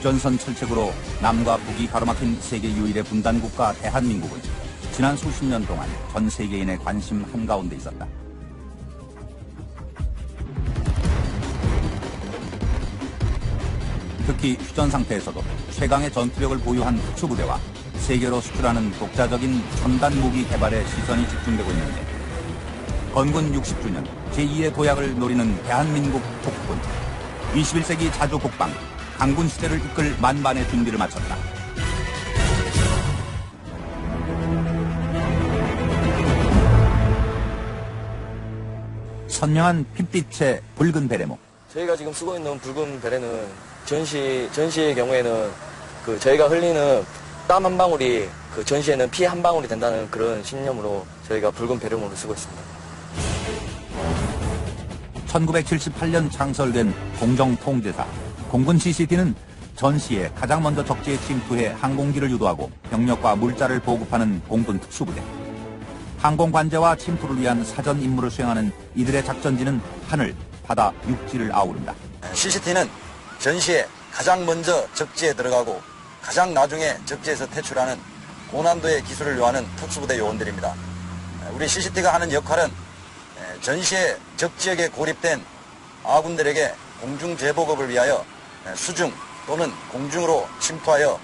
휴전선 철책으로 남과 북이 가로막힌 세계 유일의 분단국가 대한민국은 지난 수십 년 동안 전 세계인의 관심 한가운데 있었다. 특히 휴전 상태에서도 최강의 전투력을 보유한 특수부대와 세계로 수출하는 독자적인 첨단 무기 개발에 시선이 집중되고 있는데, 건군 60주년 제2의 도약을 노리는 대한민국 국군, 21세기 자주 국방, 강군 시대를 이끌 만반의 준비를 마쳤다. 선명한 핏빛의 붉은 베레모. 저희가 지금 쓰고 있는 붉은 베레는 전시의 경우에는 저희가 흘리는 땀 한 방울이 전시에는 피 한 방울이 된다는 그런 신념으로 저희가 붉은 베레모를 쓰고 있습니다. 1978년 창설된 공정통제사 공군 CCT는 전시에 가장 먼저 적지에 침투해 항공기를 유도하고 병력과 물자를 보급하는 공군 특수부대. 항공 관제와 침투를 위한 사전 임무를 수행하는 이들의 작전지는 하늘, 바다, 육지를 아우른다. CCT는 전시에 가장 먼저 적지에 들어가고 가장 나중에 적지에서 퇴출하는 고난도의 기술을 요하는 특수부대 요원들입니다. 우리 CCT가 하는 역할은 전시에 적지역에 고립된 아군들에게 공중 재보급을 위하여 수중 또는 공중으로 침투하여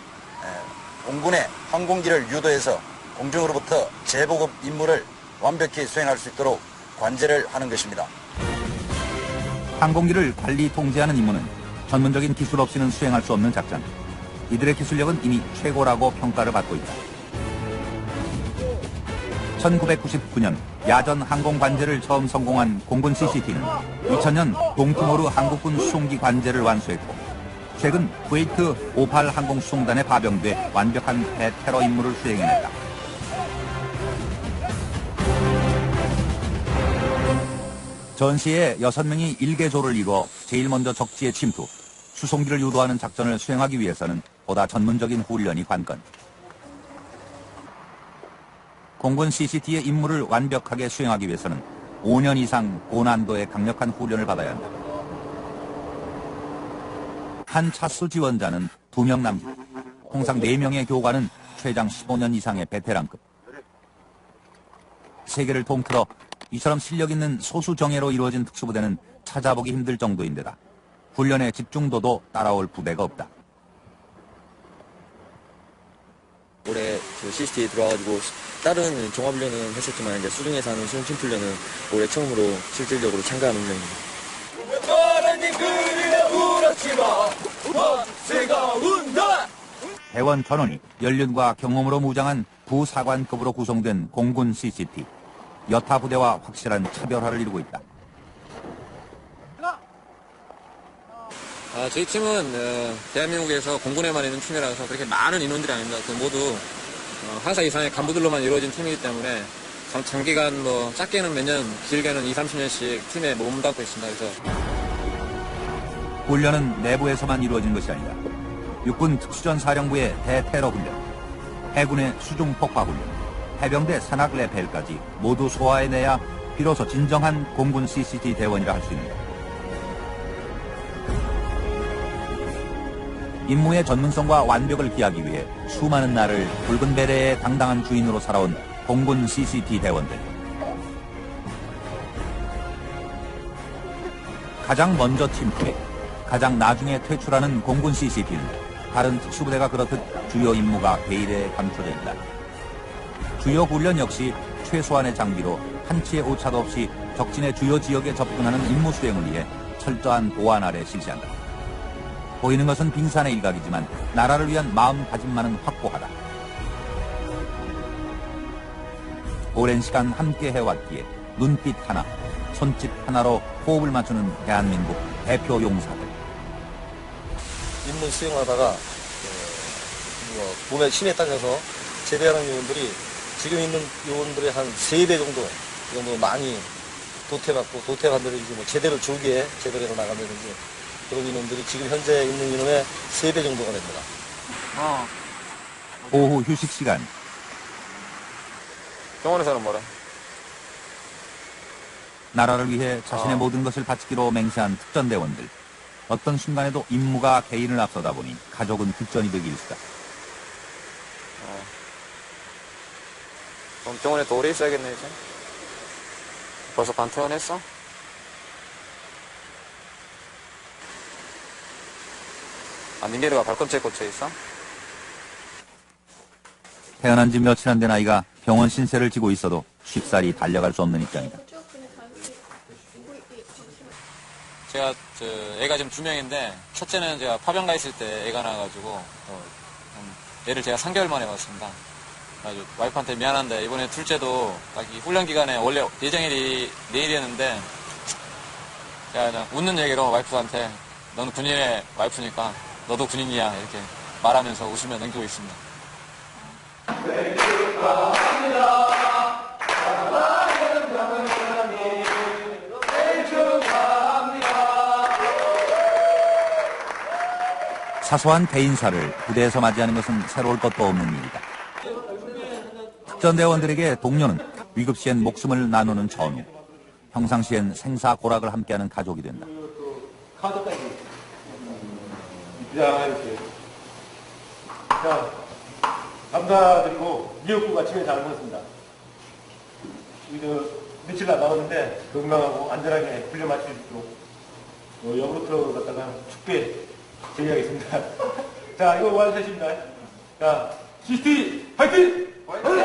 공군의 항공기를 유도해서 공중으로부터 재보급 임무를 완벽히 수행할 수 있도록 관제를 하는 것입니다. 항공기를 관리 통제하는 임무는 전문적인 기술 없이는 수행할 수 없는 작전. 이들의 기술력은 이미 최고라고 평가를 받고 있다. 1999년 야전 항공 관제를 처음 성공한 공군 CCT는 2000년 동티모르 한국군 수송기 관제를 완수했고, 최근 쿠웨이트 58 항공 수송단에 파병돼 완벽한 대테러 임무를 수행해냈다. 전시에 6명이 일개조를 이뤄 제일 먼저 적지에 침투, 수송기를 유도하는 작전을 수행하기 위해서는 보다 전문적인 훈련이 관건. 공군 CCT의 임무를 완벽하게 수행하기 위해서는 5년 이상 고난도의 강력한 훈련을 받아야 한다. 한 차수 지원자는 2명 남짓, 통상 4명의 교관은 최장 15년 이상의 베테랑급. 세계를 통틀어 이처럼 실력 있는 소수 정예로 이루어진 특수부대는 찾아보기 힘들 정도인데다 훈련의 집중도도 따라올 부대가 없다. 올해 CCT에 들어와가지고 다른 종합훈련은 했었지만 이제 수중에서 하는 수중 침투훈련은 올해 처음으로 실질적으로 참가하는 훈련입니다. 대원 전원이 연륜과 경험으로 무장한 부사관급으로 구성된 공군 CCT. 여타 부대와 확실한 차별화를 이루고 있다. 저희 팀은 대한민국에서 공군에만 있는 팀이라서 그렇게 많은 인원들이 아닙니다. 모두 하사 이상의 간부들로만 이루어진 팀이기 때문에 장기간 짧게는 몇 년, 길게는 20-30년씩 팀에 몸담고 있습니다. 그래서 훈련은 내부에서만 이루어진 것이 아니다. 육군 특수전사령부의 대테러 훈련, 해군의 수중 폭파 훈련, 해병대 산악 레벨까지 모두 소화해내야 비로소 진정한 공군 CCT 대원이라 할 수 있는다. 임무의 전문성과 완벽을 기하기 위해 수많은 날을 붉은 베레의 당당한 주인으로 살아온 공군 CCT 대원들. 가장 먼저 침투해 가장 나중에 퇴출하는 공군 CCT는 다른 특수부대가 그렇듯 주요 임무가 베일에 감춰져 있다. 주요 훈련 역시 최소한의 장비로 한치의 오차도 없이 적진의 주요 지역에 접근하는 임무 수행을 위해 철저한 보안 아래 실시한다. 보이는 것은 빙산의 일각이지만 나라를 위한 마음가짐만은 확고하다. 오랜 시간 함께 해왔기에 눈빛 하나, 손짓 하나로 호흡을 맞추는 대한민국 대표 용사들. 임무 수행하다가 몸에 힘에 딸려서 제대하는 요원들이 지금 있는 요원들의 한 3배 정도 많이 도태받고, 도태받는 제대로 조기에 제대로 나간다든지 그런 인원들이 지금 현재 있는 인원의 3배 정도가 됩니다. 오후 휴식 시간. 병원에서는 뭐라? 나라를 위해 자신의 모든 것을 바치기로 맹세한 특전대원들. 어떤 순간에도 임무가 개인을 앞서다 보니 가족은 뒷전이 되기 일쑤다. 그럼 병원에 더 오래 있어야겠네, 이제. 벌써 반퇴원했어? 닌게르가 발꿈치에 꽂혀 있어? 태어난 지 며칠 안 된 아이가 병원 신세를 지고 있어도 쉽사리 달려갈 수 없는 입장이다. 제가 애가 지금 2명인데 첫째는 제가 파병가 있을 때 애가 나와가지고 애를 제가 3개월 만에 봤습니다. 아주 와이프한테 미안한데 이번에 둘째도 딱 이 훈련 기간에 원래 예정일이 내일이었는데 제가 그냥 웃는 얘기로 와이프한테 너는 군인의 와이프니까 너도 군인이야 이렇게 말하면서 웃으며 넘기고 있습니다. 사소한 대인사를 부대에서 맞이하는 것은 새로울 것도 없는 일이다. 특전대원들에게 동료는 위급 시엔 목숨을 나누는 전우, 평상시엔 생사고락을 함께하는 가족이 된다. 카드까지 이렇게. 자, 감사드리고 미역국 아침에 잘 먹었습니다. 며칠 남았는데 건강하고 안전하게 훈련 마칠 수 있도록 영으로 갔다가 축배 제의하겠습니다. 자, 이거 완수했습니다. 자, CCT 화이팅! 화이팅!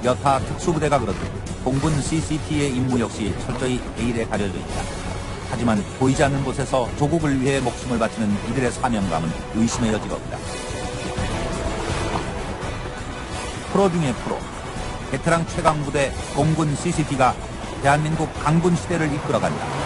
여타 특수부대가 그렇듯 공군 CCT의 임무 역시 철저히 베일에 가려져 있다. 하지만 보이지 않는 곳에서 조국을 위해 목숨을 바치는 이들의 사명감은 의심의 여지가 없다. 프로 중의 프로, 베테랑 최강부대 공군 CCT가 대한민국 강군 시대를 이끌어간다.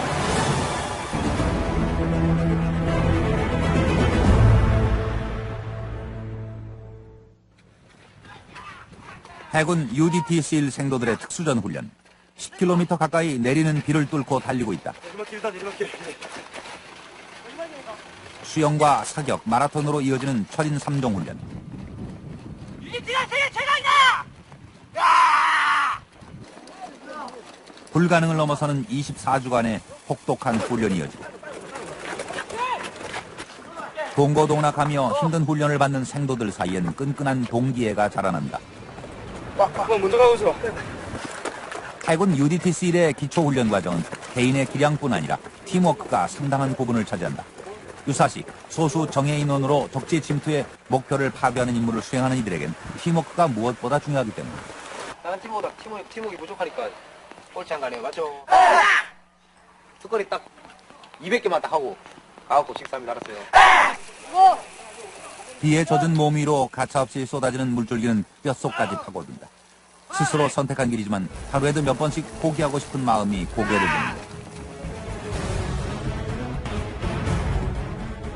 해군 UDT-SEAL 생도들의 특수전 훈련. 10km 가까이 내리는 비를 뚫고 달리고 있다. 수영과 사격, 마라톤으로 이어지는 철인 3종 훈련. UDT가 세계 최강이다! 불가능을 넘어서는 24주간의 혹독한 훈련이 이어지고 동고동락하며 힘든 훈련을 받는 생도들 사이엔 끈끈한 동기애가 자라난다. 먼저 가고 있어. 해군 UDT-SEAL의 기초훈련 과정은 개인의 기량뿐 아니라 팀워크가 상당한 부분을 차지한다. 유사시 소수 정예 인원으로 적지 침투의 목표를 파괴하는 임무를 수행하는 이들에겐 팀워크가 무엇보다 중요하기 때문이다. 다른 팀보다 팀워크 부족하니까 꼴찌 안 가네요. 맞죠? 특거리 딱 200개만 딱 하고 가갖고 식사합니 알았어요. 비에 젖은 몸 위로 가차없이 쏟아지는 물줄기는 뼛속까지 파고든다. 스스로 선택한 길이지만 하루에도 몇 번씩 포기하고 싶은 마음이 고개를 듭니다.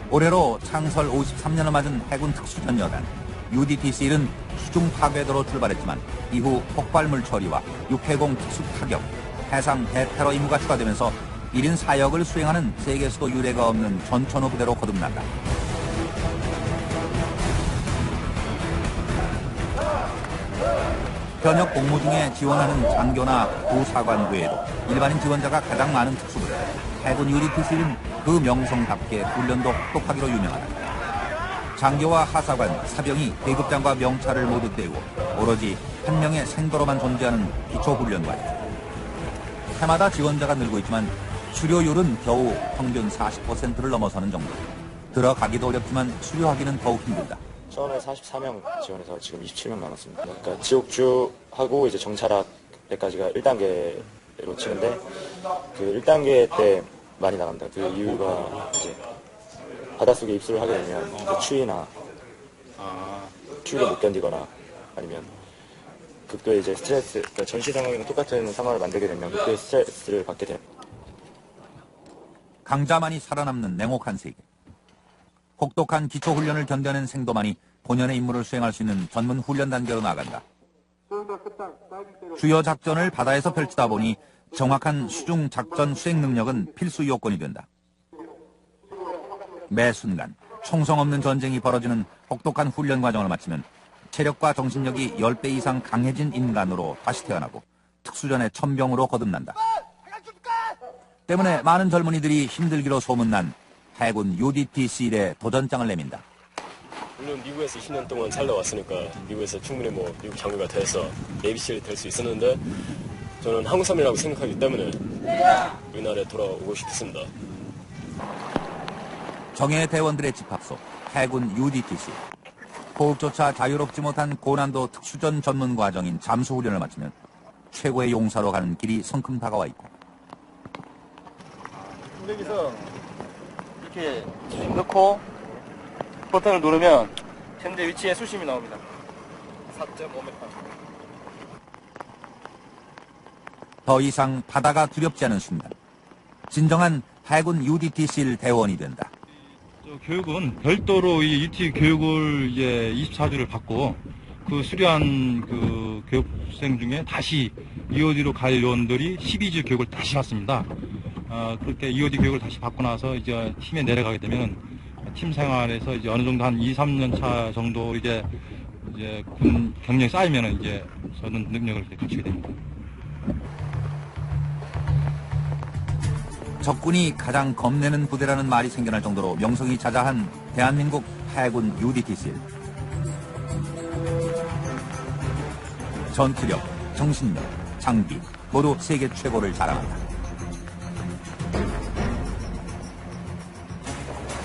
올해로 창설 53년을 맞은 해군 특수전 여단 UDT-SEAL은 수중 파괴도로 출발했지만 이후 폭발물 처리와 육해공 특수 타격, 해상 대테러 임무가 추가되면서 1인 4역을 수행하는 세계에서도 유례가 없는 전천후 부대로 거듭난다. 현역 복무 중에 지원하는 장교나 부사관 외에도 일반인 지원자가 가장 많은 특수부대 해군 UDT-SEAL은 그 명성답게 훈련도 혹독하기로 유명하다. 장교와 하사관, 사병이 계급장과 명찰을 모두 떼고 오로지 한 명의 생도로만 존재하는 기초훈련 과정. 해마다 지원자가 늘고 있지만 수료율은 겨우 평균 40%를 넘어서는 정도. 들어가기도 어렵지만 수료하기는 더욱 힘들다. 처음에 44명 지원해서 지금 27명 남았습니다. 그러니까 지옥주하고 이제 정찰학 때까지가 1단계로 치는데 그 1단계 때 많이 나갑니다. 그 이유가 이제 바닷속에 입수를 하게 되면 이제 추위나 추위를 못 견디거나 아니면 극도의 이제 스트레스, 그러니까 전시 상황이랑 똑같은 상황을 만들게 되면 극도의 스트레스를 받게 됩니다. 강자만이 살아남는 냉혹한 세계. 혹독한 기초훈련을 견뎌낸 생도만이 본연의 임무를 수행할 수 있는 전문 훈련 단계로 나간다. 주요 작전을 바다에서 펼치다 보니 정확한 수중 작전 수행 능력은 필수 요건이 된다. 매 순간 총성 없는 전쟁이 벌어지는 혹독한 훈련 과정을 마치면 체력과 정신력이 10배 이상 강해진 인간으로 다시 태어나고 특수전의 천병으로 거듭난다. 때문에 많은 젊은이들이 힘들기로 소문난 해군 UDT-C일에 도전장을 내민다. 물론 미국에서 20년 동안 살다왔으니까 미국에서 충분히 미국 장교가 돼서 네이비실이 될 수 있었는데 저는 한국 사람이라고 생각하기 때문에 우리나라에 돌아오고 싶습니다. 정예 대원들의 집합소 해군 UDT-C. 호흡조차 자유롭지 못한 고난도 특수전 전문 과정인 잠수훈련을 마치면 최고의 용사로 가는 길이 성큼 다가와 있고 여기서 이렇게 넣고 버튼을 누르면 현재 위치에 수심이 나옵니다. 4.5m. 더 이상 바다가 두렵지 않은 순간 진정한 해군 UDT-C일 대원이 된다. 교육은 별도로 이 UT 교육을 이제 24주를 받고 그 수료한 그 교육생 중에 다시 EOD로 갈 요원들이 12주 교육을 다시 받습니다. 그렇게 EOD 교육을 다시 받고 나서 이제 팀에 내려가게 되면 팀 생활에서 이제 어느 정도 한 2, 3년 차 정도 이제 군 경력이 쌓이면은 이제 저는 능력을 갖추게 됩니다. 적군이 가장 겁내는 부대라는 말이 생겨날 정도로 명성이 자자한 대한민국 해군 UDT-C일. 전투력, 정신력, 장비 모두 세계 최고를 자랑한다.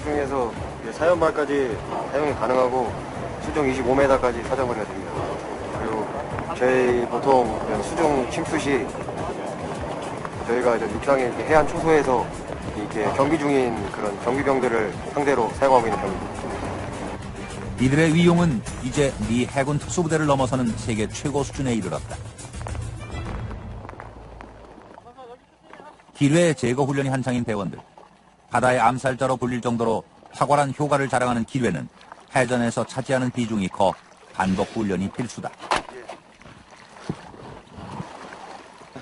중에서 사연발까지 사용이 가능하고 수중 25m까지 사정거리가 됩니다. 그리고 저희 보통 수중 침수 시 저희가 이제 육상에 이렇게 해안 초소에서 이렇게 경기 중인 그런 경비병들을 상대로 사용하고 있는 병입니다. 이들의 위용은 이제 미 해군 특수부대를 넘어서는 세계 최고 수준에 이르렀다. 기뢰 제거 훈련이 한창인 대원들. 바다의 암살자로 불릴 정도로 탁월한 효과를 자랑하는 기뢰는 해전에서 차지하는 비중이 커 반복 훈련이 필수다.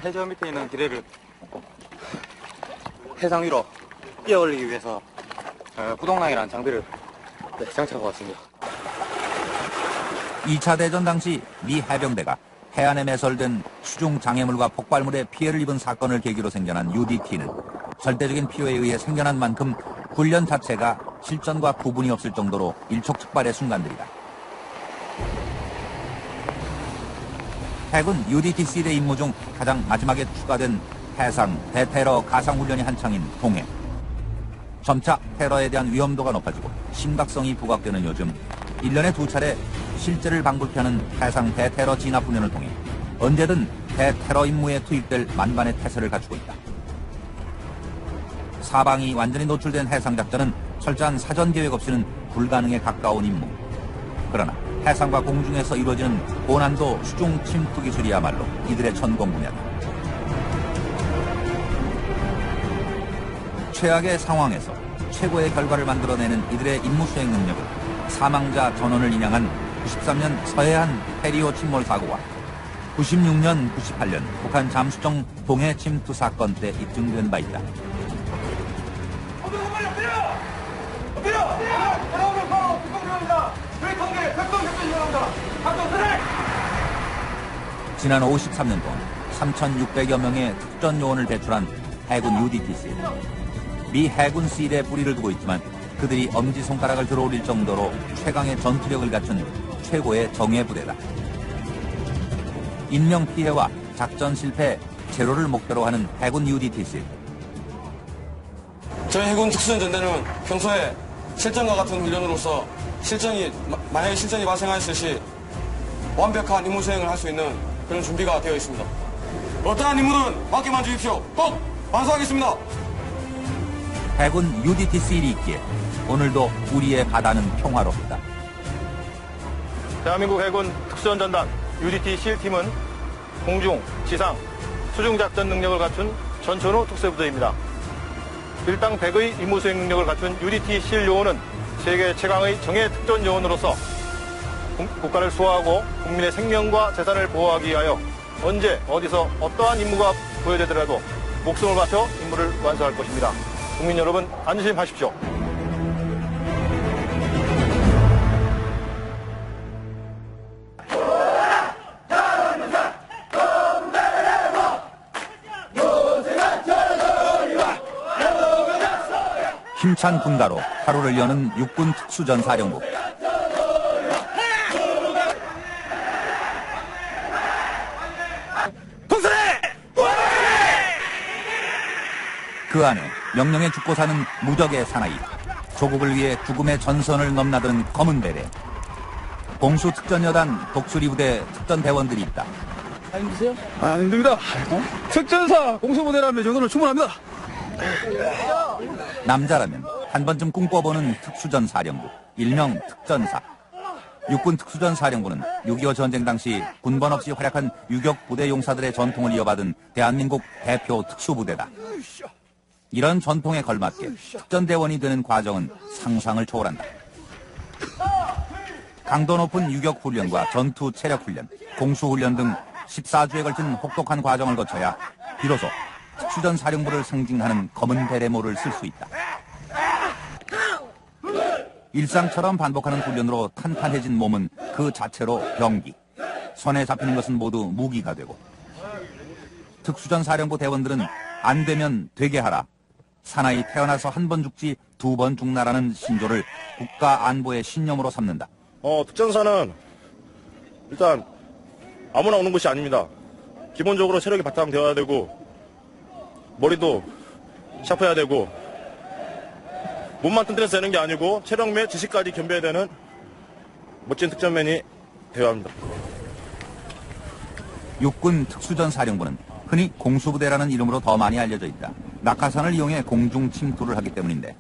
해저 밑에 있는 기뢰를 해상 위로 뛰어올리기 위해서 구동랑이라는 장비를 장착하고 왔습니다. 2차 대전 당시 미 해병대가 해안에 매설된 수중 장애물과 폭발물에 피해를 입은 사건을 계기로 생겨난 UDT는 절대적인 필요에 의해 생겨난 만큼 훈련 자체가 실전과 구분이 없을 정도로 일촉즉발의 순간들이다. 해군 UDT-C의 임무 중 가장 마지막에 추가된 해상 대테러 가상훈련이 한창인 동해. 점차 테러에 대한 위험도가 높아지고 심각성이 부각되는 요즘 1년에 2차례 실제를 방불케 하는 해상 대테러 진압훈련을 통해 언제든 대테러 임무에 투입될 만반의 태세를 갖추고 있다. 사방이 완전히 노출된 해상작전은 철저한 사전 계획 없이는 불가능에 가까운 임무. 그러나 해상과 공중에서 이루어지는 고난도 수중 침투 기술이야말로 이들의 전공 분야다. 최악의 상황에서 최고의 결과를 만들어내는 이들의 임무 수행 능력은 사망자 전원을 인양한 93년 서해안 페리오 침몰 사고와 96년, 98년 북한 잠수정 동해 침투 사건 때 입증된 바 있다. 지난 53년 동안 3,600여 명의 특전 요원을 배출한 해군 UDT-C. 미 해군 C일에 뿌리를 두고 있지만 그들이 엄지손가락을 들어올릴 정도로 최강의 전투력을 갖춘 최고의 정예부대다. 인명피해와 작전 실패 제로를 목표로 하는 해군 UDT-C. 저희 해군 특수전대는 평소에 실전과 같은 훈련으로서 만약에 실전이 발생하였을 시 완벽한 임무 수행을 할 수 있는 그런 준비가 되어 있습니다. 어떠한 임무든 맡겨만 주십시오. 꼭 완수하겠습니다. 해군 UDT-C일이 있기에 오늘도 우리의 바다는 평화롭다. 대한민국 해군 특수전전단 UDT-C 팀은 공중, 지상, 수중 작전 능력을 갖춘 전천후 특수부대입니다. 일당 100의 임무 수행 능력을 갖춘 UDT-C 요원은 세계 최강의 정예 특전 요원으로서 국가를 수호하고 국민의 생명과 재산을 보호하기 위하여 언제 어디서 어떠한 임무가 부여되더라도 목숨을 바쳐 임무를 완수할 것입니다. 국민 여러분 안심하십시오. 힘찬 군가로 하루를 여는 육군 특수전사령부. 그 안에 명령에 죽고 사는 무적의 사나이, 조국을 위해 죽음의 전선을 넘나드는 검은 베레, 공수특전여단 독수리부대 특전대원들이 있다. 안 힘드세요? 안 힘듭니다. 특전사 공수부대라면 정도는 충분합니다. 남자라면 한 번쯤 꿈꿔보는 특수전사령부, 일명 특전사. 육군 특수전사령부는 6.25 전쟁 당시 군번 없이 활약한 유격 부대 용사들의 전통을 이어받은 대한민국 대표 특수부대다. 이런 전통에 걸맞게 특전대원이 되는 과정은 상상을 초월한다. 강도 높은 유격 훈련과 전투 체력 훈련, 공수 훈련 등 14주에 걸친 혹독한 과정을 거쳐야 비로소 특수전 사령부를 상징하는 검은 베레모를 쓸 수 있다. 일상처럼 반복하는 훈련으로 탄탄해진 몸은 그 자체로 병기, 손에 잡히는 것은 모두 무기가 되고, 특수전 사령부 대원들은 안 되면 되게 하라, 사나이 태어나서 한 번 죽지 두 번 죽나라는 신조를 국가 안보의 신념으로 삼는다. 특전사는 일단 아무나 오는 것이 아닙니다. 기본적으로 체력이 바탕되어야 되고, 머리도 샤프해야 되고, 몸만 튼튼해서 되는 게 아니고 체력 및 지식까지 겸비해야 되는 멋진 특전맨이 되어야 합니다. 육군 특수전사령부는 흔히 공수부대라는 이름으로 더 많이 알려져 있다. 낙하산을 이용해 공중 침투를 하기 때문인데,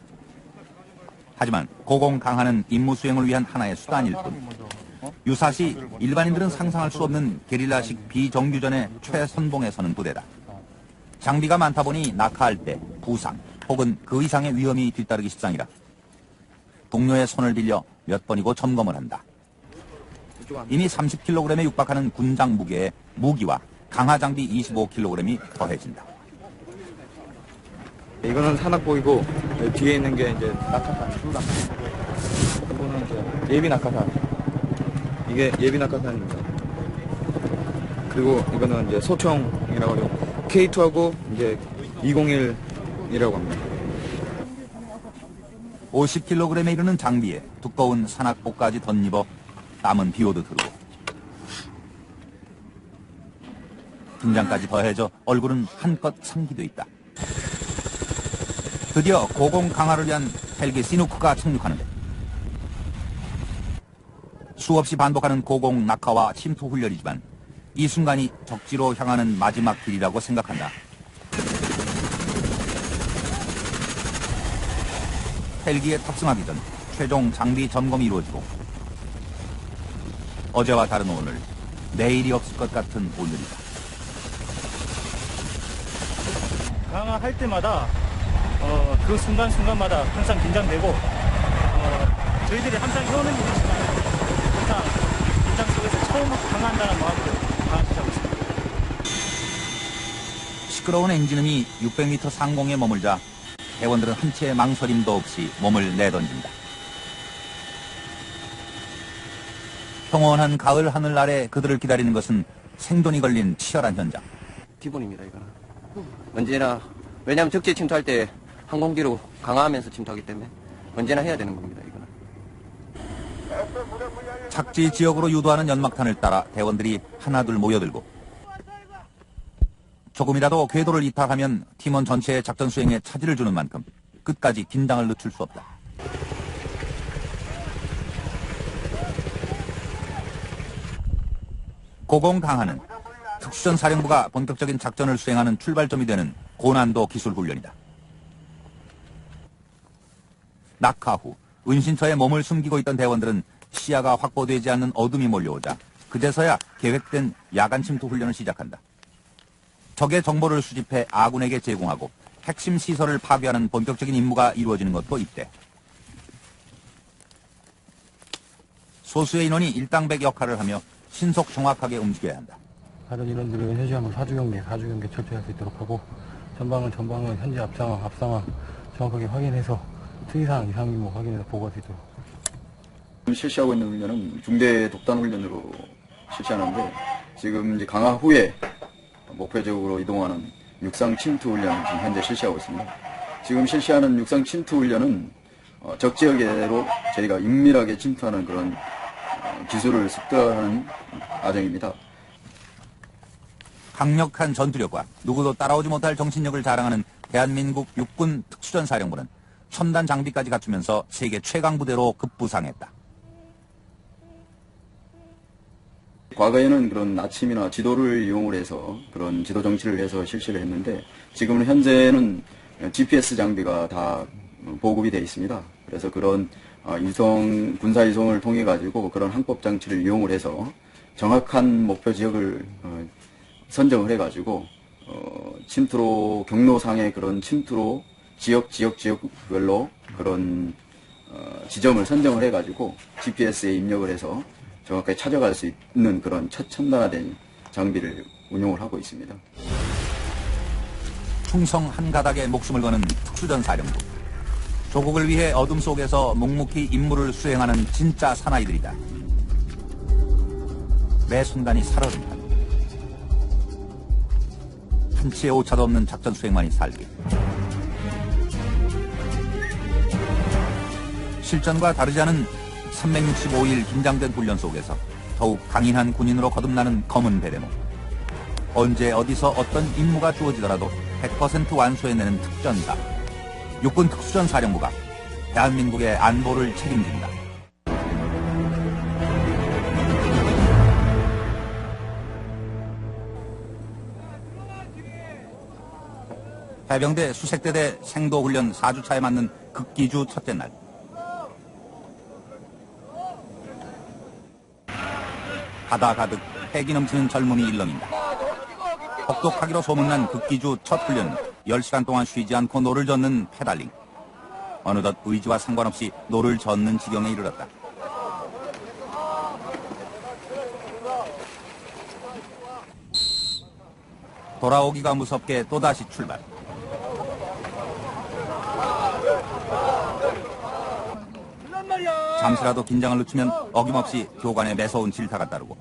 하지만 고공강하는 임무 수행을 위한 하나의 수단일 뿐, 유사시 일반인들은 상상할 수 없는 게릴라식 비정규전의 최선봉에 서는 부대다. 장비가 많다 보니 낙하할 때 부상 혹은 그 이상의 위험이 뒤따르기 십상이라 동료의 손을 빌려 몇 번이고 점검을 한다. 이미 30kg에 육박하는 군장 무게에 무기와 강화 장비 25kg이 더해진다. 이거는 산악복이고 뒤에 있는 게 이제 낙하산, 수당. 이거는 이제 예비 낙하산. 이게 예비 낙하산입니다. 그리고 이거는 이제 소총이라고 하죠. K2하고 이제 201이라고 합니다. 50kg에 이르는 장비에 두꺼운 산악복까지 덧입어 땀은 비오듯 흐르고, 긴장까지 더해져 얼굴은 한껏 상기돼 있다. 드디어 고공 강화를 위한 헬기 시누크가 착륙하는데, 수없이 반복하는 고공 낙하와 침투 훈련이지만 이 순간이 적지로 향하는 마지막 길이라고 생각한다. 헬기에 탑승하기 전 최종 장비 점검이 이루어지고, 어제와 다른 오늘, 내일이 없을 것 같은 오늘이다. 강화할 때마다 그 순간순간마다 항상 긴장되고, 저희들이 항상 해오는 일이지만 항상 긴장 속에서 처음 강화한다는 마음으로 강화시키고 있습니다. 시끄러운 엔진음이 600m 상공에 머물자 대원들은 한 채의 망설임도 없이 몸을 내던진다. 평온한 가을 하늘 아래 그들을 기다리는 것은 생존이 걸린 치열한 현장. 기본입니다, 이거는. 언제나, 왜냐하면 적지에 침투할 때 항공기로 강화하면서 침투하기 때문에 언제나 해야 되는 겁니다, 이거는. 착지 지역으로 유도하는 연막탄을 따라 대원들이 하나둘 모여들고, 조금이라도 궤도를 이탈하면 팀원 전체의 작전 수행에 차질을 주는 만큼 끝까지 긴장을 늦출 수 없다. 고공 강화는 특수전 사령부가 본격적인 작전을 수행하는 출발점이 되는 고난도 기술 훈련이다. 낙하 후 은신처에 몸을 숨기고 있던 대원들은 시야가 확보되지 않는 어둠이 몰려오자 그제서야 계획된 야간 침투 훈련을 시작한다. 적의 정보를 수집해 아군에게 제공하고 핵심 시설을 파괴하는 본격적인 임무가 이루어지는 것도 이때. 소수의 인원이 일당백 역할을 하며 신속 정확하게 움직여야 한다. 다른 인원들은 현시하면 사주경계 철저히 할 수 있도록 하고, 전방은 현재 앞상황 정확하게 확인해서 특이사항, 이상임무 확인해서 보고할 수 있도록. 실시하고 있는 훈련은 중대 독단 훈련으로 실시하는데, 지금 이제 강화 후에 목표 지역으로 이동하는 육상 침투 훈련을 지금 현재 실시하고 있습니다. 지금 실시하는 육상 침투 훈련은 적지역으로 저희가 은밀하게 침투하는 그런 기술을 습득하는 과정입니다. 강력한 전투력과 누구도 따라오지 못할 정신력을 자랑하는 대한민국 육군 특수전사령부는 첨단 장비까지 갖추면서 세계 최강 부대로 급부상했다. 과거에는 그런 아침이나 지도를 이용을 해서 그런 지도 정치를 해서 실시를 했는데 지금은 현재는 GPS 장비가 다 보급이 되어 있습니다. 그래서 그런 군사 이송을 통해 가지고 그런 항법 장치를 이용을 해서 정확한 목표 지역을 선정을 해 가지고 침투로 경로상의 그런 침투로 지역별로 그런 지점을 선정을 해 가지고 GPS에 입력을 해서 정확하게 찾아갈 수 있는 그런 첨단화된 장비를 운용을 하고 있습니다. 충성 한 가닥에 목숨을 거는 특수전사령부. 조국을 위해 어둠 속에서 묵묵히 임무를 수행하는 진짜 사나이들이다. 매 순간이 살얼음이다. 한치의 오차도 없는 작전 수행만이 살기. 실전과 다르지 않은 365일 긴장된 훈련 속에서 더욱 강인한 군인으로 거듭나는 검은 베레모. 언제 어디서 어떤 임무가 주어지더라도 100% 완수해내는 특전사. 육군 특수전사령부가 대한민국의 안보를 책임진다. 해병대 수색대대 생도훈련 4주차에 맞는 극기주 첫째 날. 바다 가득 패기 넘치는 젊음이 일렁인다. 혹독하기로 소문난 극기주 첫 훈련은 10시간 동안 쉬지 않고 노를 젓는 페달링. 어느덧 의지와 상관없이 노를 젓는 지경에 이르렀다. 돌아오기가 무섭게 또다시 출발. 잠시라도 긴장을 늦추면 어김없이 교관의 매서운 질타가 따르고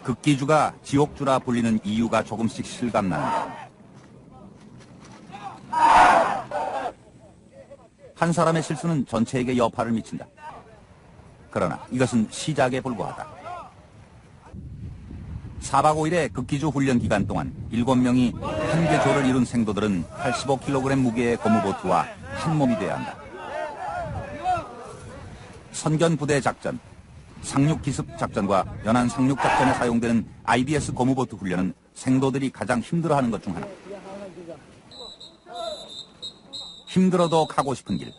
극기주가 지옥주라 불리는 이유가 조금씩 실감난다. 한 사람의 실수는 전체에게 여파를 미친다. 그러나 이것은 시작에 불과하다. 4박 5일의 극기주 훈련 기간 동안 7명이 한 개 조를 이룬 생도들은 85kg 무게의 고무보트와 한 몸이 돼야 한다. 선견부대 작전, 상륙기습 작전과 연안 상륙 작전에 사용되는 IBS 고무보트 훈련은 생도들이 가장 힘들어하는 것 중 하나. 힘들어도 가고 싶은 길.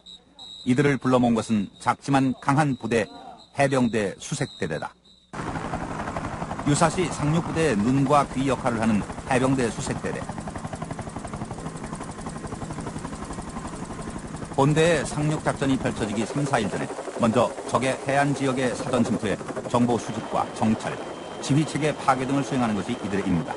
이들을 불러 모은 것은 작지만 강한 부대, 해병대 수색대대다. 유사시 상륙부대의 눈과 귀 역할을 하는 해병대 수색대대. 본대의 상륙작전이 펼쳐지기 3, 4일 전에 먼저 적의 해안 지역의 사전 침투에 정보 수집과 정찰, 지휘체계 파괴 등을 수행하는 것이 이들의 임무다.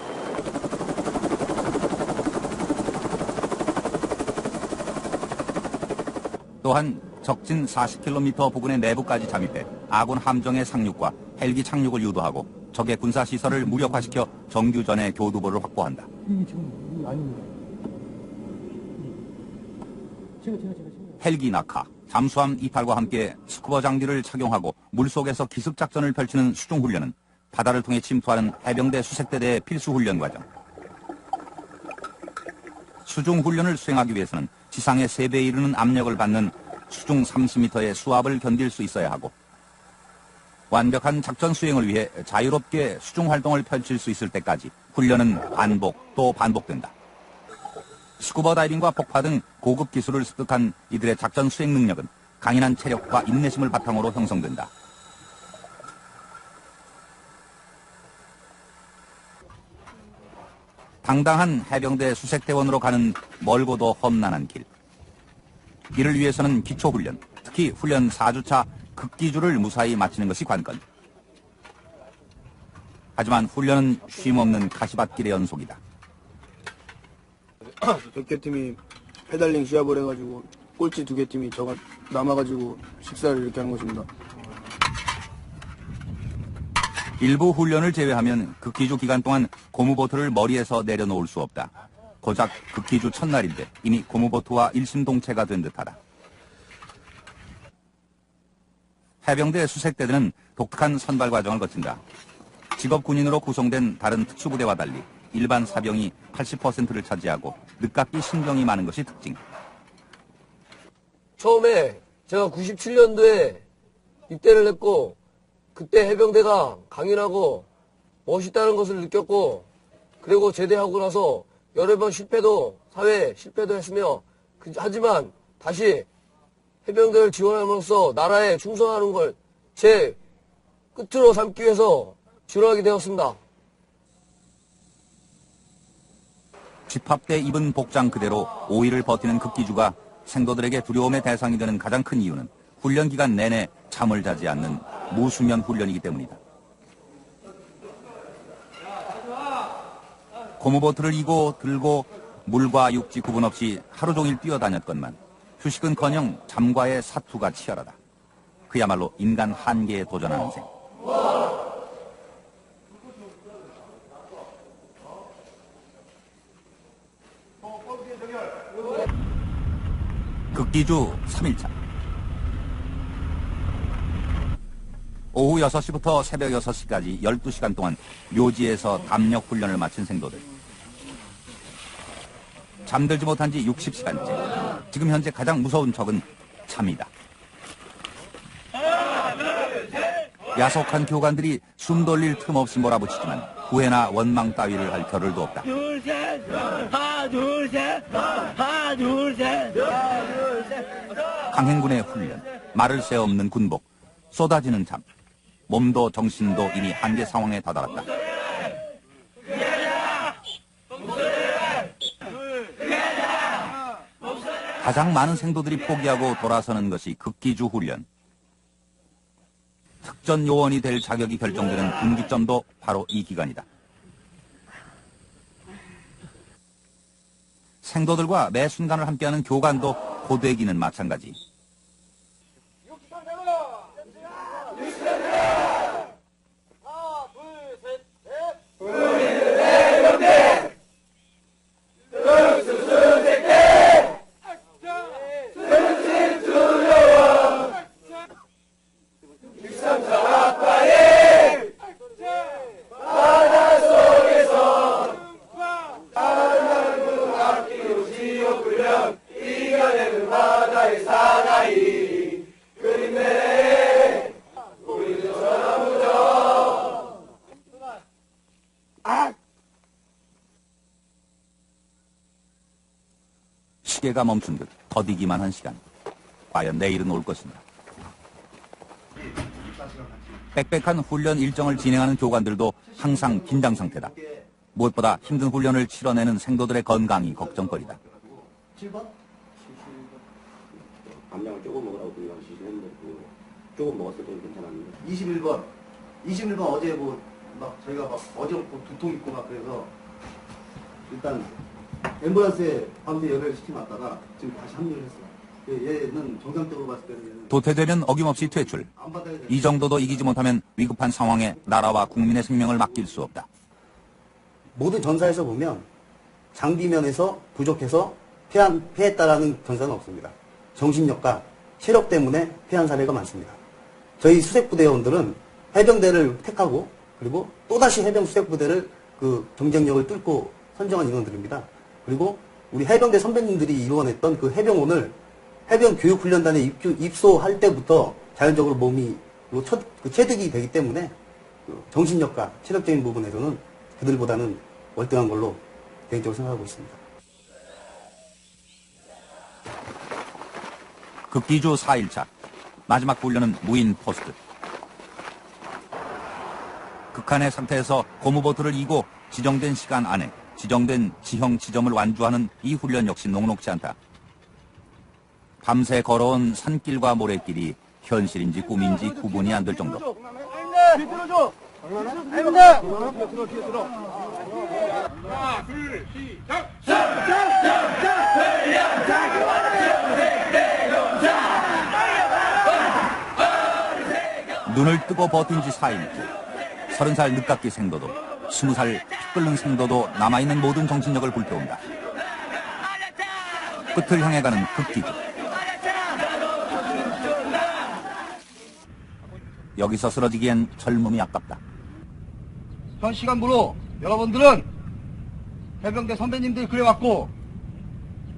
또한 적진 40km 부근의 내부까지 잠입해 아군 함정의 상륙과 헬기 착륙을 유도하고 적의 군사시설을 무력화시켜 정규전의 교두보를 확보한다. 헬기 낙하, 잠수함 이탈과 함께 스쿠버 장비를 착용하고 물속에서 기습작전을 펼치는 수중훈련은 바다를 통해 침투하는 해병대 수색대대의 필수훈련 과정. 수중훈련을 수행하기 위해서는 지상의 3배에 이르는 압력을 받는 수중 30m의 수압을 견딜 수 있어야 하고 완벽한 작전 수행을 위해 자유롭게 수중 활동을 펼칠 수 있을 때까지 훈련은 반복 또 반복된다. 스쿠버 다이빙과 폭파 등 고급 기술을 습득한 이들의 작전 수행 능력은 강인한 체력과 인내심을 바탕으로 형성된다. 당당한 해병대 수색대원으로 가는 멀고도 험난한 길. 이를 위해서는 기초훈련, 특히 훈련 4주차 극기주를 무사히 마치는 것이 관건. 하지만 훈련은 쉼없는 가시밭길의 연속이다. 100개 팀이 페달링 시합을 해가지고 꼴찌 2개 팀이 저가 남아가지고 식사를 이렇게 하는 것입니다. 일부 훈련을 제외하면 극기주 기간 동안 고무보트를 머리에서 내려놓을 수 없다. 고작 극기주 첫날인데 이미 고무보트와 일심동체가 된 듯하다. 해병대 수색대들은 독특한 선발 과정을 거친다. 직업군인으로 구성된 다른 특수부대와 달리 일반 사병이 80%를 차지하고 늦깎이 신병이 많은 것이 특징. 처음에 제가 97년도에 입대를 했고 그때 해병대가 강인하고 멋있다는 것을 느꼈고 그리고 제대하고 나서 여러 번 실패도 사회 실패도 했으며 하지만 다시 해병대를 지원함으로써 나라에 충성하는 걸 제 끝으로 삼기 위해서 지원하게 되었습니다. 집합 때 입은 복장 그대로 5일을 버티는 극기주가 생도들에게 두려움의 대상이 되는 가장 큰 이유는 훈련 기간 내내 잠을 자지 않는 무수면 훈련이기 때문이다. 고무보트를 이고 들고 물과 육지 구분 없이 하루 종일 뛰어다녔건만 휴식은커녕 잠과의 사투가 치열하다. 그야말로 인간 한계에 도전하는 셈. 극기주 3일차. 오후 6시부터 새벽 6시까지 12시간 동안 묘지에서 담력 훈련을 마친 생도들. 잠들지 못한 지 60시간째. 지금 현재 가장 무서운 적은 잠이다. 야속한 교관들이 숨 돌릴 틈 없이 몰아붙이지만 후회나 원망 따위를 할 겨를도 없다. 둘, 셋, 하나, 둘, 셋, 하나, 둘, 셋, 하나, 둘, 셋. 강행군의 훈련, 말을 새 없는 군복, 쏟아지는 잠. 몸도 정신도 이미 한계 상황에 다다랐다. 가장 많은 생도들이 포기하고 돌아서는 것이 극기주 훈련. 특전 요원이 될 자격이 결정되는 분기점도 바로 이 기간이다. 생도들과 매 순간을 함께하는 교관도 고되기는 마찬가지. 시계가 멈춘 듯 더디기만 한 시간. 과연 내일은 올 것인가. 빽빽한 훈련 일정을 진행하는 교관들도 항상 긴장 상태다. 무엇보다 힘든 훈련을 치러내는 생도들의 건강이 걱정거리다. 7번? 감량을 조금 먹으라고 그냥 지시했는데 조금 먹었을 때는 괜찮았는데 21번 어제 저희가 어제부터 두통 있고 막 그래서 일단 앰뷸런스에 밤새 열애를 시켜놨다가 지금 다시 합류를 했어요. 얘는 정상적으로 봤을 때는 도태되면 어김없이 퇴출. 이 정도도 이기지 못하면 위급한 상황에 나라와 국민의 생명을 맡길 수 없다. 모든 전사에서 보면 장비면에서 부족해서 패했다라는 전사는 없습니다. 정신력과 체력 때문에 패한 사례가 많습니다. 저희 수색부대원들은 해병대를 택하고 그리고 또다시 해병 수색부대를 그 경쟁력을 뚫고 선정한 인원들입니다. 그리고 우리 해병대 선배님들이 이루어냈던 그 해병원을 해병 교육훈련단에 입소할 때부터 자연적으로 몸이 체득이 되기 때문에 그 정신력과 체력적인 부분에서는 그들보다는 월등한 걸로 개인적으로 생각하고 있습니다. 극기주 4일차. 마지막 훈련은 무인 포스트. 극한의 상태에서 고무보트를 이고 지정된 시간 안에 지정된 지형 지점을 완주하는 이 훈련 역시 녹록지 않다. 밤새 걸어온 산길과 모래길이 현실인지 꿈인지 구분이 안 될 정도. 하나, 둘, 시작! 눈을 뜨고 버틴 지 4일째. 30살 늦깎이 생도도 20살 피 끓는 생도도 남아있는 모든 정신력을 불태운다. 끝을 향해 가는 극기주. 여기서 쓰러지기엔 젊음이 아깝다. 현 시간부로 여러분들은 해병대 선배님들이 그래왔고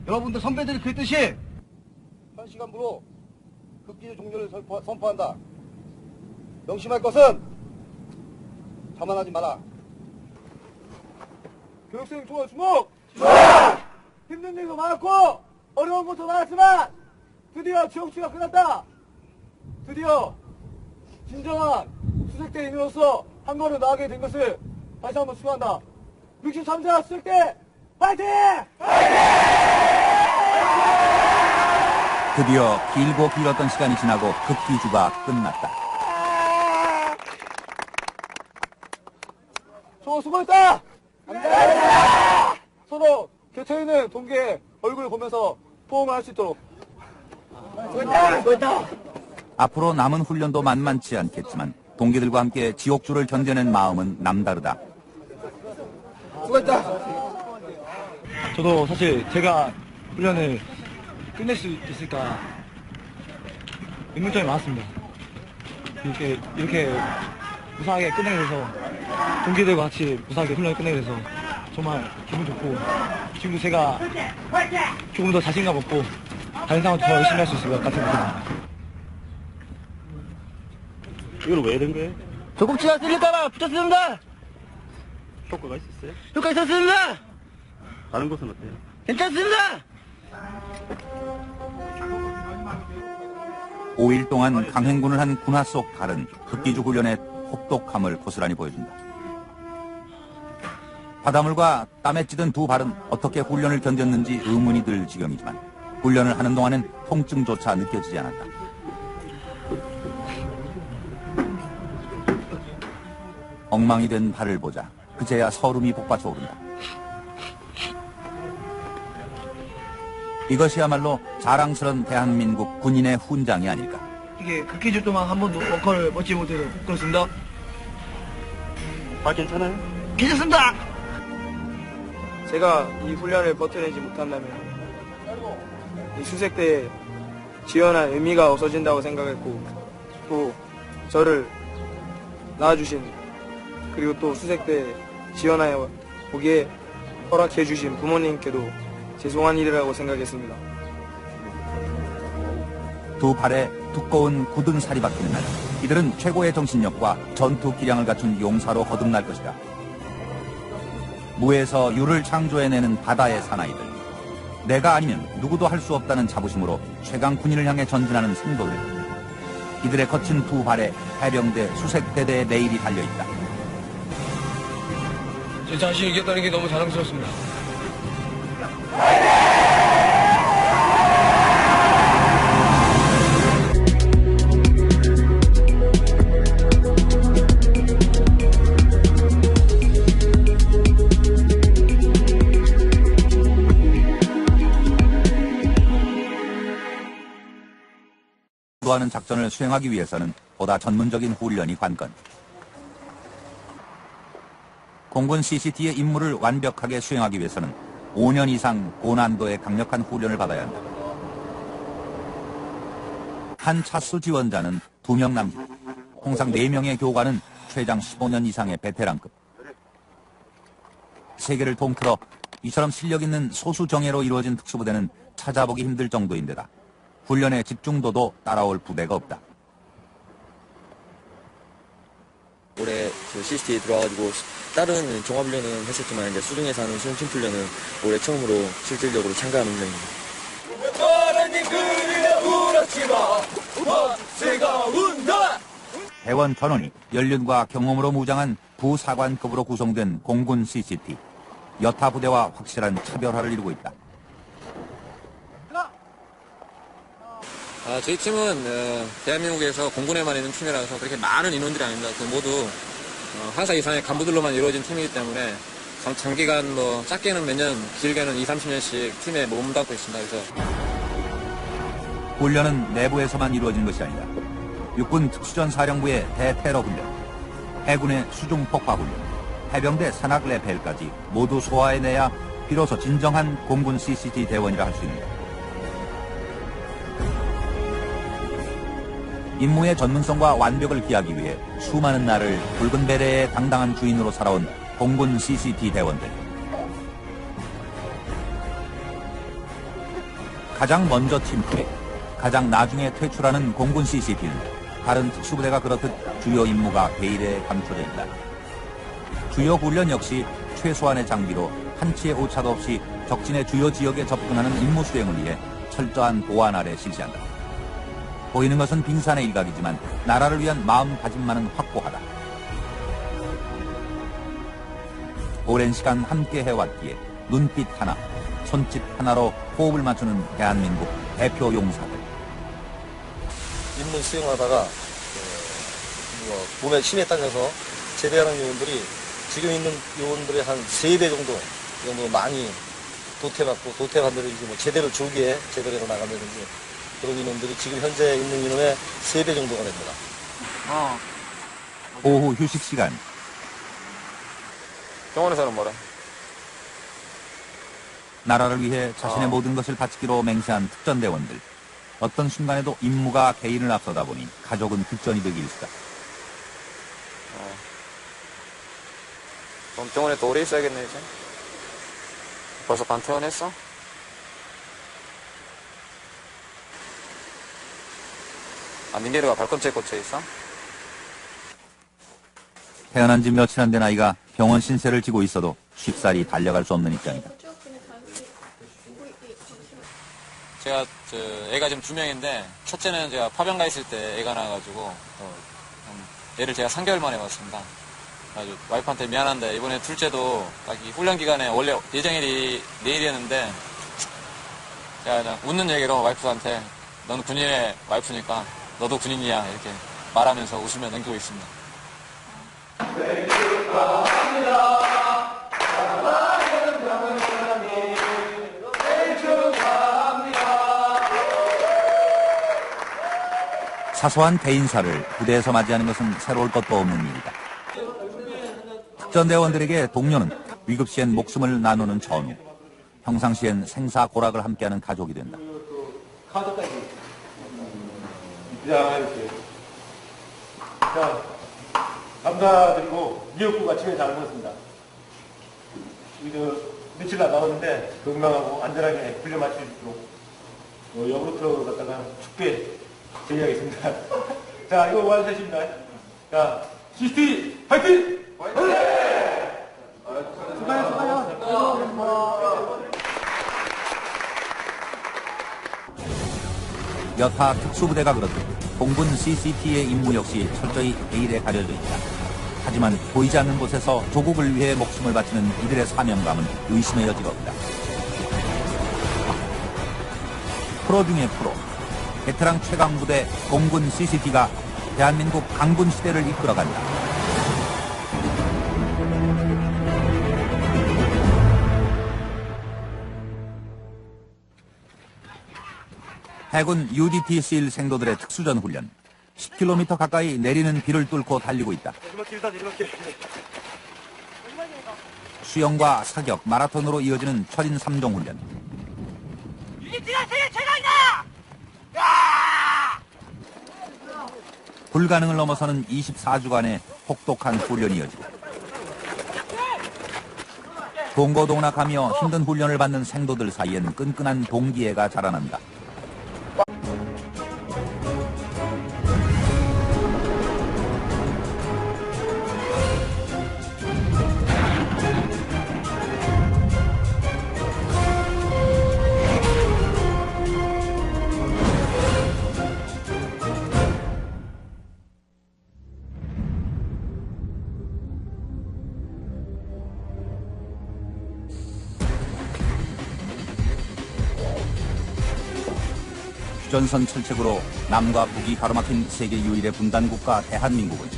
여러분들 선배들이 그랬듯이 현 시간부로 극기주 종료를 선포한다. 명심할 것은 자만하지 마라. 교육생 총알 주목! 힘든 일도 많았고 어려운 것도 많았지만 드디어 지옥주가 끝났다. 드디어 진정한 수색대인으로서 한 걸음 나아가게 된 것을 다시 한번 축하한다. 63사 수색대 파이팅! 드디어 길고 길었던 시간이 지나고 극기주가 끝났다. 수고했다! 감사합니다! 서로 곁에 있는 동기의 얼굴을 보면서 포옹을 할 수 있도록. 수고했다! 앞으로 남은 훈련도 만만치 않겠지만 동기들과 함께 지옥주를 견뎌낸 마음은 남다르다. 수고했다! 저도 사실 제가 훈련을 끝낼 수 있을까 의문점이 많았습니다. 이렇게 무사하게 끝내게 돼서 동기들과 같이 무사하게 훈련을 끝내게 돼서 정말 기분 좋고 지금도 제가 조금 더 자신감 얻고 다른 상황도 더 열심히 할 수 있을 것 같은 느낌입니다. 이건 왜 된 거예요? 조금치가 쓸릴까봐 붙였습니다. 효과가 있었어요? 효과 있었습니다. 다른 곳은 어때요? 괜찮습니다. 5일 동안 강행군을 한 군화 속 달은 극기주 훈련의 혹독함을 고스란히 보여준다. 바닷물과 땀에 찌든 두 발은 어떻게 훈련을 견뎠는지 의문이 들 지경이지만 훈련을 하는 동안엔 통증조차 느껴지지 않았다. 엉망이 된 발을 보자 그제야 서름이 복받쳐 오른다. 이것이야말로 자랑스런 대한민국 군인의 훈장이 아닐까. 이게 극기주 동안 한 번도 워커를 멋지 못해서 그렇습니다. 괜찮아요? 괜찮습니다. 제가 이 훈련을 버텨내지 못한다면 이 수색대에 지원할 의미가 없어진다고 생각했고 또 저를 낳아주신 그리고 또 수색대에 지원하여 보기에 허락해 주신 부모님께도 죄송한 일이라고 생각했습니다. 두 발에 두꺼운 굳은 살이 박히는 날 이들은 최고의 정신력과 전투 기량을 갖춘 용사로 거듭날 것이다. 무에서 유를 창조해내는 바다의 사나이들. 내가 아니면 누구도 할 수 없다는 자부심으로 최강 군인을 향해 전진하는 생도들. 이들의 거친 두 발에 해병대 수색대대의 내일이 달려있다. 제 자신이 이겼다는 게 너무 자랑스럽습니다. 하는 작전을 수행하기 위해서는 보다 전문적인 훈련이 관건. 공군 CCT의 임무를 완벽하게 수행하기 위해서는 5년 이상 고난도의 강력한 훈련을 받아야 한다. 한 차수 지원자는 2명 남짓, 통상 4명의 교관은 최장 15년 이상의 베테랑급. 세계를 통틀어 이처럼 실력 있는 소수 정예로 이루어진 특수부대는 찾아보기 힘들 정도인데다 훈련의 집중도도 따라올 부대가 없다. 올해 CCT 들어와가지고 다른 종합훈련은 했었지만 이제 수중에서 하는 수중침투훈련은 올해 처음으로 실질적으로 참가하는 훈련입니다. 대원 전원이 연륜과 경험으로 무장한 부사관급으로 구성된 공군 CCT. 여타 부대와 확실한 차별화를 이루고 있다. 저희 팀은 대한민국에서 공군에만 있는 팀이라서 그렇게 많은 인원들이 아닙니다. 모두 하사 이상의 간부들로만 이루어진 팀이기 때문에 장기간 작게는 몇 년, 길게는 20-30년씩 팀에 몸담고 있습니다. 그래서 훈련은 내부에서만 이루어진 것이 아니다. 육군 특수전 사령부의 대테러 훈련, 해군의 수중 폭파훈련, 해병대 산악 레벨까지 모두 소화해내야 비로소 진정한 공군 CCT 대원이라 할 수 있는다. 임무의 전문성과 완벽을 기하기 위해 수많은 날을 붉은 베레의 당당한 주인으로 살아온 공군 CCT 대원들. 가장 먼저 침투해 가장 나중에 퇴출하는 공군 CCT는 다른 특수부대가 그렇듯 주요 임무가 베일에 감춰져 있다. 주요 훈련 역시 최소한의 장비로 한치의 오차도 없이 적진의 주요 지역에 접근하는 임무 수행을 위해 철저한 보안 아래 실시한다. 보이는 것은 빙산의 일각이지만 나라를 위한 마음가짐만은 확고하다. 오랜 시간 함께 해왔기에 눈빛 하나, 손짓 하나로 호흡을 맞추는 대한민국 대표 용사들. 임무 수행하다가 몸에 힘에 딸려서 제대하는 요원들이 지금 있는 요원들의 한 3배 정도 많이 도태받고 도태받는다든지 뭐 제대로 조기에 제대로 해서 나간다든지 그런 인원들이 지금 현재 있는 인원의 3배 정도가 됩니다. 오후 휴식 시간. 병원에서는 뭐래? 나라를 위해 자신의 모든 것을 바치기로 맹세한 특전대원들. 어떤 순간에도 임무가 개인을 앞서다 보니 가족은 득전이 되기 일쑤다. 그럼 병원에 또 오래 있어야겠네, 이제. 벌써 반 퇴원했어? 아, 민계류가 발꿈치에 꽂혀 있어? 태어난 지 며칠 안 된 아이가 병원 신세를 지고 있어도 쉽사리 달려갈 수 없는 입장이다. 제가 애가 지금 2명인데 첫째는 제가 파병 가 있을 때 애가 나와가지고 애를 제가 3개월 만에 봤습니다. 아주 와이프한테 미안한데 이번에 둘째도 딱 이 훈련 기간에 원래 예정일이 내일이었는데 제가 그냥 웃는 얘기로 와이프한테 너는 군인의 와이프니까 너도 군인이야 이렇게 말하면서 웃으며 넘기고 있습니다. 사소한 대인사를 부대에서 맞이하는 것은 새로울 것도 없는 일이다. 특전대원들에게 동료는 위급시엔 목숨을 나누는 전우, 평상시엔 생사고락을 함께하는 가족이 된다. 카드까지 입장해주세요. 자, 감사드리고 미역국 아침에 잘 먹었습니다. 며칠 나가는데 건강하고 안전하게 훈련 마칠 수 있도록 여부터 갖다가 축배 제의하겠습니다. 자, 이거 완수했습니다. 자, CCT 파이팅! 여타 특수부대가 그렇듯 공군 CCT의 임무 역시 철저히 베일에 가려져 있다. 하지만 보이지 않는 곳에서 조국을 위해 목숨을 바치는 이들의 사명감은 의심의 여지가 없다. 프로 중의 프로, 베테랑 최강부대 공군 CCT가 대한민국 강군 시대를 이끌어간다. 해군 UDT-SEAL 생도들의 특수전 훈련. 10km 가까이 내리는 비를 뚫고 달리고 있다. 수영과 사격, 마라톤으로 이어지는 철인 3종 훈련. UDT가 세계 최강이다! 불가능을 넘어서는 24주간의 혹독한 훈련이 이어지고 동고동락하며 힘든 훈련을 받는 생도들 사이엔 끈끈한 동기애가 자라난다. 휴전선 철책으로 남과 북이 가로막힌 세계 유일의 분단국가 대한민국은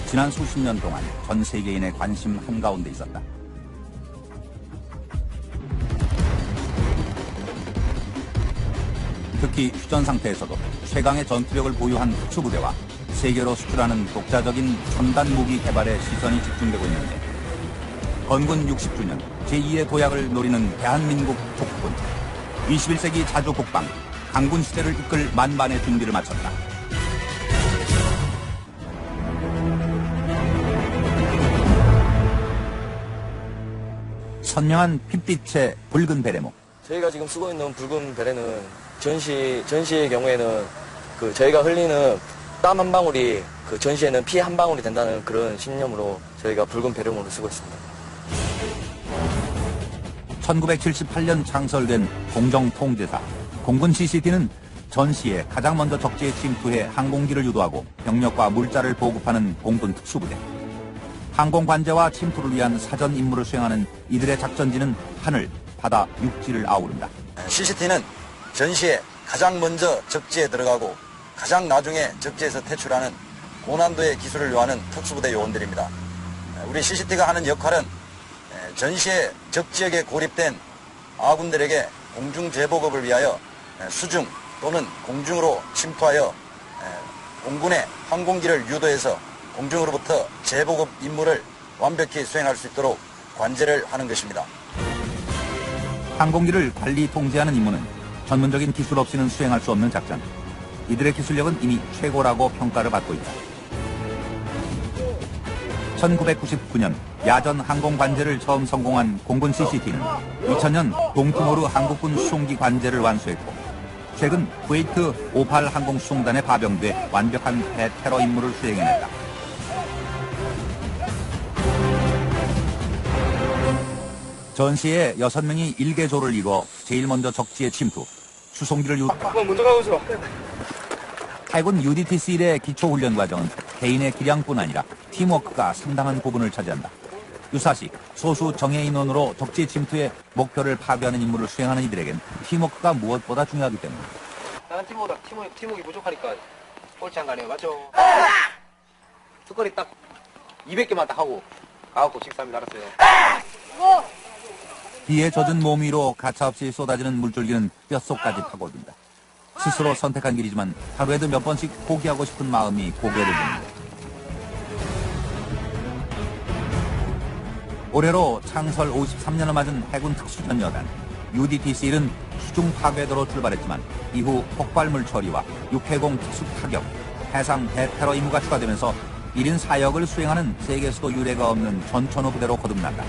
지난 수십 년 동안 전 세계인의 관심 한가운데 있었다. 특히 휴전 상태에서도 최강의 전투력을 보유한 특수부대와 세계로 수출하는 독자적인 첨단 무기 개발에 시선이 집중되고 있는데 건군 60주년 제2의 도약을 노리는 대한민국 국군 21세기 자주 국방 강군 시대를 이끌 만반의 준비를 마쳤다. 선명한 핏빛의 붉은 베레모. 저희가 지금 쓰고 있는 붉은 베레는 전시의 경우에는 그 저희가 흘리는 땀 한 방울이 그 전시에는 피 한 방울이 된다는 그런 신념으로 저희가 붉은 베레모를 쓰고 있습니다. 1978년 창설된 공정통제사 공군 CCT는 전시에 가장 먼저 적지에 침투해 항공기를 유도하고 병력과 물자를 보급하는 공군 특수부대. 항공 관제와 침투를 위한 사전 임무를 수행하는 이들의 작전지는 하늘, 바다, 육지를 아우른다. CCT는 전시에 가장 먼저 적지에 들어가고 가장 나중에 적지에서 퇴출하는 고난도의 기술을 요하는 특수부대 요원들입니다. 우리 CCT가 하는 역할은 전시에 적지역에 고립된 아군들에게 공중 재보급을 위하여 수중 또는 공중으로 침투하여 공군의 항공기를 유도해서 공중으로부터 재보급 임무를 완벽히 수행할 수 있도록 관제를 하는 것입니다. 항공기를 관리 통제하는 임무는 전문적인 기술 없이는 수행할 수 없는 작전. 이들의 기술력은 이미 최고라고 평가를 받고 있다. 1999년 야전 항공 관제를 처음 성공한 공군 CCT는 2000년 동티모르 한국군 수송기 관제를 완수했고 최근 쿠웨이트 58 항공 수송단에 파병돼 완벽한 대테러 임무를 수행해냈다. 전시에 6명이 일개조를 이뤄 제일 먼저 적지에 침투, 수송기를 먼저 가보죠. 해군 UDT-C1의 기초훈련 과정은 개인의 기량뿐 아니라 팀워크가 상당한 부분을 차지한다. 유사시 소수 정예 인원으로 적지 침투에 목표를 파괴하는 임무를 수행하는 이들에겐 팀워크가 무엇보다 중요하기 때문이다. 다른 팀보다 팀워크 부족하니까 꼴찌 안 가네요. 맞죠? 특거리 딱 200개만 딱 하고 가갖고 식사합니다. 알았어요. 비에 젖은 몸 위로 가차없이 쏟아지는 물줄기는 뼛속까지 파고든다. 스스로 선택한 길이지만 하루에도 몇 번씩 포기하고 싶은 마음이 고개를 듭니다. 올해로 창설 53년을 맞은 해군 특수전여단 UDT-C1은 수중 파괴도로 출발했지만 이후 폭발물 처리와 육해공 특수 타격, 해상 대테러 임무가 추가되면서 1인 4역을 수행하는 세계에서도 유례가 없는 전천후 부대로 거듭난다.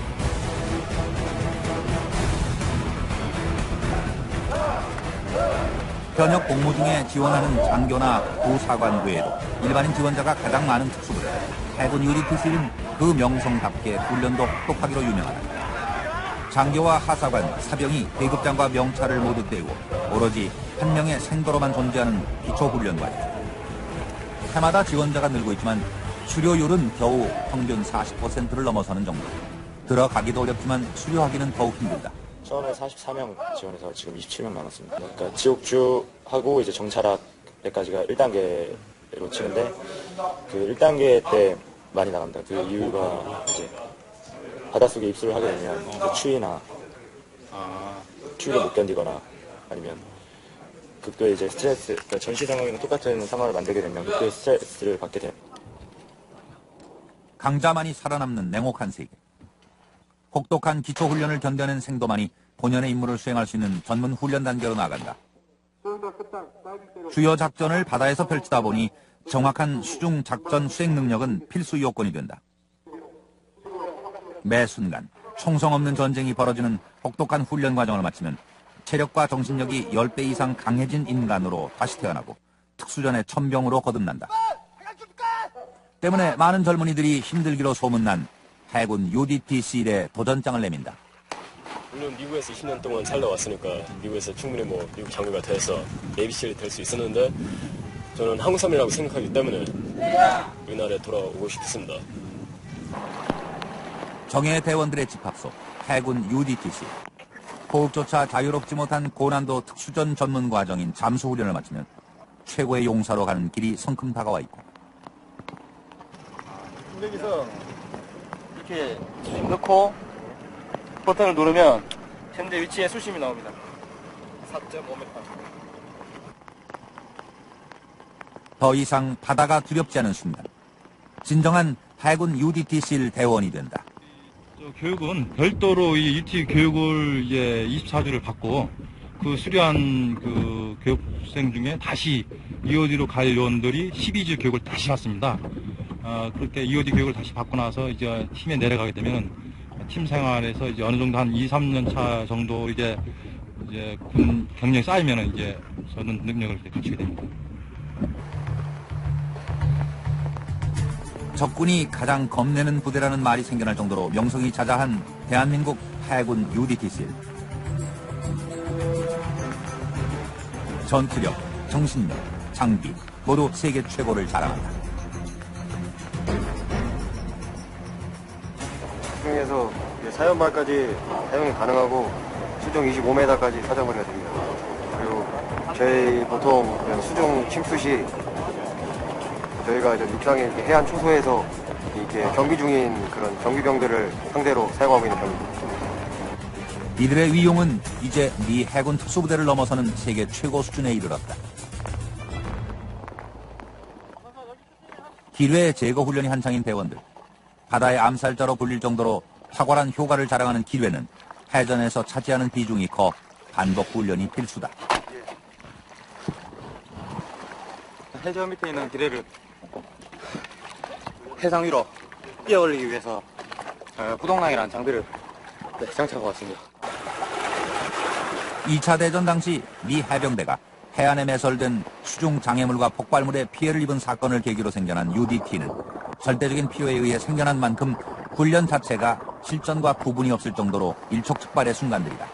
현역 복무 중에 지원하는 장교나 부사관 외에도 일반인 지원자가 가장 많은 특수부대 해군 UDT-C는 그 명성답게 훈련도 혹독하기로 유명하다. 장교와 하사관, 사병이 계급장과 명찰을 모두 떼고 오로지 한 명의 생도로만 존재하는 기초훈련 과정. 해마다 지원자가 늘고 있지만 수료율은 겨우 평균 40%를 넘어서는 정도. 들어가기도 어렵지만 수료하기는 더욱 힘들다. 처음에 44명 지원해서 지금 27명 남았습니다. 그러니까 지옥주하고 이제 정찰학까지가 1단계로 치는데 그 1단계 때 많이 나갑니다. 그 이유가 이제 바닷속에 입수를 하게 되면 그 추위나 추위를 못 견디거나 아니면 극도의 이제 스트레스, 그러니까 전시 상황이랑 똑같은 상황을 만들게 되면 극도의 스트레스를 받게 돼요. 강자만이 살아남는 냉혹한 세계. 혹독한 기초훈련을 견뎌낸 생도만이 본연의 임무를 수행할 수 있는 전문 훈련 단계로 나아간다. 주요 작전을 바다에서 펼치다 보니 정확한 수중 작전 수행 능력은 필수 요건이 된다. 매 순간 총성 없는 전쟁이 벌어지는 혹독한 훈련 과정을 마치면 체력과 정신력이 10배 이상 강해진 인간으로 다시 태어나고 특수전의 천병으로 거듭난다. 때문에 많은 젊은이들이 힘들기로 소문난 해군 UDT-C의 도전장을 내민다. 물론 미국에서 20년 동안 살다왔으니까 미국에서 충분히 미국 장교가 돼서 네이비실이 될 수 있었는데 저는 한국 사람이라고 생각하기 때문에 우리나라에 돌아오고 싶습니다. 정예 대원들의 집합소 해군 UDT-C. 호흡조차 자유롭지 못한 고난도 특수전 전문 과정인 잠수훈련을 마치면 최고의 용사로 가는 길이 성큼 다가와 있고 여기서 이렇게 넣고 버튼을 누르면 현재 위치에 수심이 나옵니다. 4.5m. 더 이상 바다가 두렵지 않은 순간 진정한 해군 UDTCL 대원이 된다. 교육은 별도로 이 UT 교육을 이제 24주를 받고 그 수료한 그 교육생 중에 다시 EOD로 갈 요원들이 12주 교육을 다시 받습니다. 그렇게 EOD 교육을 다시 받고 나서 이제 팀에 내려가게 되면 팀 생활에서 이제 어느 정도 한 2, 3년 차 정도 이제 군 경력이 쌓이면은 이제 저는 능력을 이제 갖추게 됩니다. 적군이 가장 겁내는 부대라는 말이 생겨날 정도로 명성이 자자한 대한민국 해군 UDTCL. 전투력, 정신력, 장비 모두 세계 최고를 자랑한다. 수중에서 사연발까지 사용이 가능하고 수중 25m까지 사정거리가 됩니다. 그리고 저희 보통 수중 침수 시 저희가 이제 육상에 이렇게 해안 초소에서 이렇게 경비 중인 그런 경비병들을 상대로 사용하고 있는 병입니다. 이들의 위용은 이제 미 해군 특수부대를 넘어서는 세계 최고 수준에 이르렀다. 기뢰 제거 훈련이 한창인 대원들. 바다의 암살자로 불릴 정도로 탁월한 효과를 자랑하는 기뢰는 해전에서 차지하는 비중이 커 반복 훈련이 필수다. 해저 밑에 있는 기뢰를 해상 위로 뛰어 올리기 위해서 부동랑이라는 장비를 장착하고 왔습니다. 2차 대전 당시 미 해병대가 해안에 매설된 수중 장애물과 폭발물에 피해를 입은 사건을 계기로 생겨난 UDT는 절대적인 필요에 의해 생겨난 만큼 훈련 자체가 실전과 구분이 없을 정도로 일촉즉발의 순간들이다.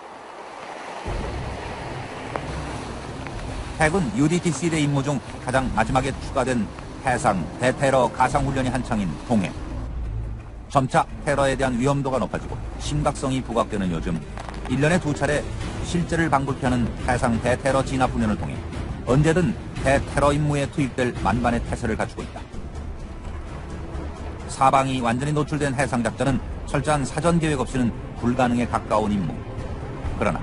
해군 UDTC의 임무 중 가장 마지막에 추가된 해상 대테러 가상훈련이 한창인 동해. 점차 테러에 대한 위험도가 높아지고 심각성이 부각되는 요즘 1년에 2차례 실제를 방불케 하는 해상 대테러 진압훈련을 통해 언제든 대테러 임무에 투입될 만반의 태세를 갖추고 있다. 사방이 완전히 노출된 해상작전은 철저한 사전 계획 없이는 불가능에 가까운 임무. 그러나